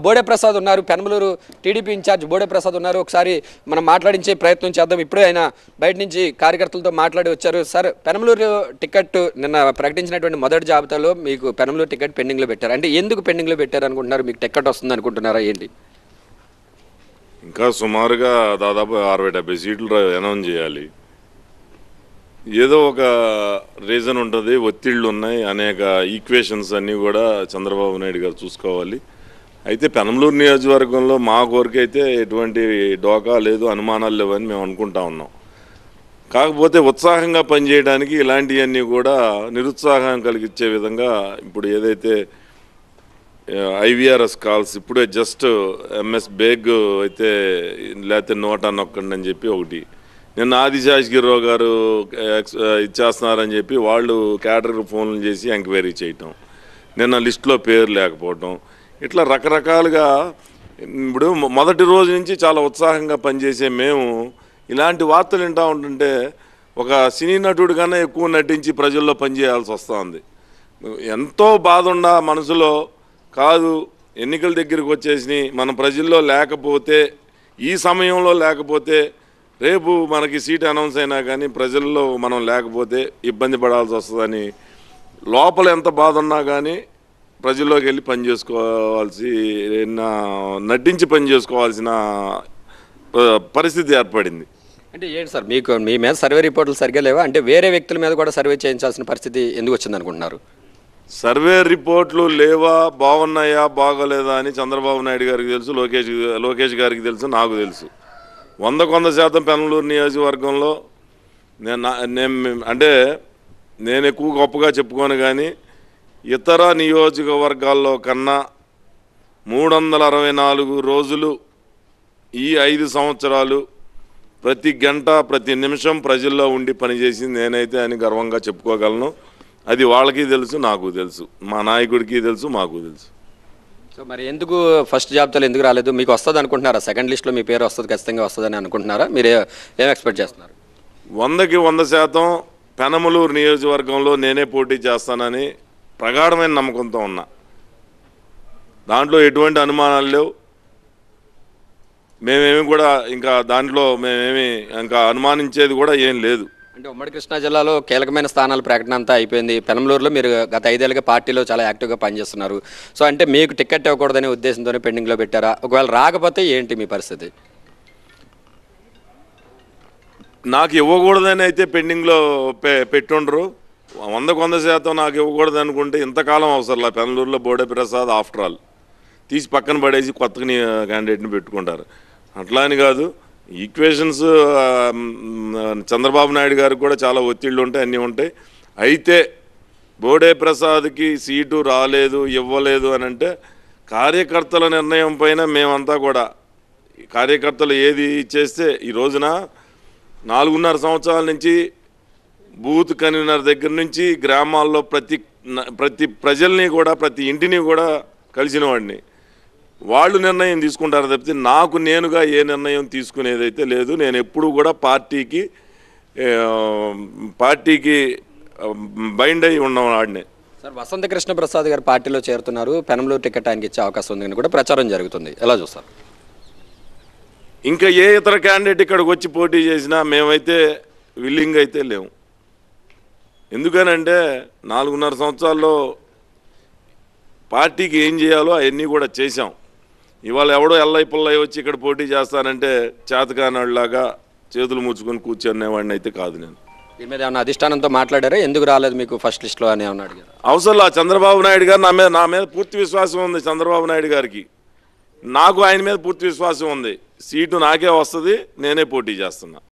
బోడే ప్రసాద్ ఉన్నారు, Penamaluru TDP incharge Bode Prasad ఉన్నారు. ఒకసారి మనం మాట్లాడించే ప్రయత్నం చేద్దాం. ఇప్పుడే ఆయన బయట నుంచి కార్యకర్తలతో మాట్లాడి వచ్చారు. సార్, పెనమలూరు టికెట్ నిన్న ప్రకటించినటువంటి మొదటి జాబితాలో మీకు పెనమలూరు టికెట్ పెండింగ్లో పెట్టారు. అంటే ఎందుకు పెండింగ్లో పెట్టారు అనుకుంటున్నారు? మీకు టికెట్ వస్తుంది అనుకుంటున్నారా ఏంటి? ఇంకా సుమారుగా దాదాపు 60-70 సీట్లు అనౌన్స్ చేయాలి. ఏదో ఒక రీజన్ ఉంటుంది, ఒత్తిళ్ళు ఉన్నాయి, అనేక ఈక్వేషన్స్ అన్నీ కూడా చంద్రబాబు నాయుడు గారు చూసుకోవాలి. అయితే పెనమలూరు నియోజకవర్గంలో మా కోరికైతే ఎటువంటి డోకా లేదు, అనుమానాలు లేవని మేము అనుకుంటా ఉన్నాం. కాకపోతే ఉత్సాహంగా పనిచేయడానికి ఇలాంటివన్నీ కూడా నిరుత్సాహం కలిగించే విధంగా ఇప్పుడు ఏదైతే IVRS కాల్స్ ఇప్పుడే జస్ట్ MS బేగ్ అయితే లేకపోతే నోటా నొక్కండి అని చెప్పి ఒకటి, నిన్న ఆదిశేషగిరిరావు గారు ఇచ్చేస్తున్నారని చెప్పి వాళ్ళు క్యాడర్ ఫోన్లు చేసి ఎంక్వైరీ చేయటం, నిన్న లిస్టులో పేరు లేకపోవటం, ఇట్లా రకరకాలుగా ఇప్పుడు మొదటి రోజు నుంచి చాలా ఉత్సాహంగా పనిచేసే మేము ఇలాంటి వార్తలు వింటూ ఉంటుంటే ఒక సినీ నటుడి కన్నా ఎక్కువ నటించి ప్రజల్లో పనిచేయాల్సి వస్తుంది. ఎంతో బాధ ఉన్న మనసులో కాదు, ఎన్నికల దగ్గరికి వచ్చేసి మన ప్రజల్లో లేకపోతే, ఈ సమయంలో లేకపోతే రేపు మనకి సీట్ అనౌన్స్ అయినా కానీ ప్రజల్లో మనం లేకపోతే ఇబ్బంది పడాల్సి వస్తుందని లోపల ఎంత బాధ ఉన్నా కానీ ప్రజల్లోకి వెళ్ళి పని చేసుకోవాల్సి, నటించి పని చేసుకోవాల్సిన పరిస్థితి ఏర్పడింది. అంటే ఏంటి సార్, మీకు మీ మీద సర్వే రిపోర్టులు సరిగ్గా లేవా? అంటే వేరే వ్యక్తుల మీద కూడా సర్వే చేయించాల్సిన పరిస్థితి ఎందుకు వచ్చింది అనుకుంటున్నారు? సర్వే రిపోర్ట్లు లేవా, బాగున్నాయా, బాగోలేదా అని చంద్రబాబు నాయుడు గారికి తెలుసు, లోకేష్ గారికి తెలుసు, నాకు తెలుసు. 100% పెనమలూరు నియోజకవర్గంలో నేను ఎక్కువ గొప్పగా చెప్పుకోను, కానీ ఇతర నియోజకవర్గాల్లో కన్నా 364 రోజులు ఈ 5 సంవత్సరాలు ప్రతి గంట ప్రతి నిమిషం ప్రజల్లో ఉండి పనిచేసింది నేనైతే అని గర్వంగా చెప్పుకోగలను. అది వాళ్ళకి తెలుసు, నాకు తెలుసు, మా నాయకుడికి తెలుసు, మాకు తెలుసు. సో మరి ఎందుకు ఫస్ట్ జాబితాలో ఎందుకు రాలేదు? మీకు వస్తుంది అనుకుంటున్నారా? సెకండ్ లిస్ట్లో మీ పేరు వస్తుంది, ఖచ్చితంగా వస్తుందని అనుకుంటున్నారా? మీరు ఏం ఎక్స్పెక్ట్ చేస్తున్నారు? 100% పెనమలూరు నియోజకవర్గంలో నేనే పోటీ చేస్తానని ప్రగాఢమైన నమ్మకంతో ఉన్నా. దాంట్లో ఎటువంటి అనుమానాలు లేవు. మేమేమి కూడా ఇంకా దాంట్లో మేమేమి ఇంకా అనుమానించేది కూడా ఏం లేదు. అంటే ఉమ్మడి కృష్ణా జిల్లాలో కీలకమైన స్థానాల ప్రకటన అంతా అయిపోయింది. పెనమలూరులో మీరు గత 5 ఏళ్ళుగా పార్టీలో చాలా యాక్టివ్గా పనిచేస్తున్నారు. సో అంటే మీకు టికెట్ ఇవ్వకూడదనే ఉద్దేశంతోనే పెండింగ్లో పెట్టారా? ఒకవేళ రాకపోతే ఏంటి మీ పరిస్థితి? నాకు ఇవ్వకూడదని అయితే పెండింగ్లో పెట్టుండరు. 100% నాకు ఇవ్వకూడదు అనుకుంటే ఇంతకాలం అవసరంలా. పెనమలూరులో బోడే ప్రసాద్ ఆఫ్టర్ ఆల్ తీసి పక్కన పడేసి కొత్త క్యాండిడేట్ని పెట్టుకుంటారు. అట్లా అని కాదు, ఈక్వేషన్స్ చంద్రబాబు నాయుడు గారికి కూడా చాలా ఒత్తిళ్ళు ఉంటాయి, అన్నీ ఉంటాయి. అయితే బోడే ప్రసాద్కి సీటు రాలేదు, ఇవ్వలేదు అని అంటే కార్యకర్తల నిర్ణయం పైన మేమంతా కూడా, కార్యకర్తలు ఏది చేస్తే ఈ రోజున 4.5 సంవత్సరాల నుంచి బూత్ కన్వీనర్ దగ్గర నుంచి గ్రామాల్లో ప్రతి ప్రజల్ని కూడా, ప్రతి ఇంటిని కూడా కలిసిన వాడిని. వాళ్ళు నిర్ణయం తీసుకుంటారు తప్పితే నాకు నేనుగా ఏ నిర్ణయం తీసుకునేదైతే లేదు. నేను ఎప్పుడు కూడా పార్టీకి బైండ్ అయి ఉన్నవాడిని. సార్, వసంత కృష్ణ ప్రసాద్ గారు పార్టీలో చేరుతున్నారు, పెనమలూరు టికెట్ ఆయనకి ఇచ్చే అవకాశం ఉందని కూడా ప్రచారం జరుగుతుంది. ఎలా చూస్తారు? ఇంకా ఏ ఇతర క్యాండిడేట్ ఇక్కడికి వచ్చి పోటీ చేసినా మేమైతే విల్లింగ్ అయితే లేము. ఎందుకనంటే 4.5 సంవత్సరాల్లో పార్టీకి ఏం చేయాలో అవన్నీ కూడా చేశాం. ఇవాళ ఎవడో ఎల్లై పుల్లై వచ్చి ఇక్కడ పోటీ చేస్తానంటే చేతకానాడులాగా చేతులు ముచ్చుకొని కూర్చునేవాడిని అయితే కాదు. నేను దీని మీద ఏమన్నా అధిష్టానంతో మాట్లాడారా? ఎందుకు రాలేదు మీకు ఫస్ట్ లిస్ట్లో అని ఏమన్నా అడిగారు? అవసరంలా. చంద్రబాబు నాయుడు గారు నా మీద పూర్తి విశ్వాసం ఉంది. చంద్రబాబు నాయుడు గారికి, నాకు ఆయన మీద పూర్తి విశ్వాసం ఉంది. సీటు నాకే వస్తుంది, నేనే పోటీ చేస్తున్నా.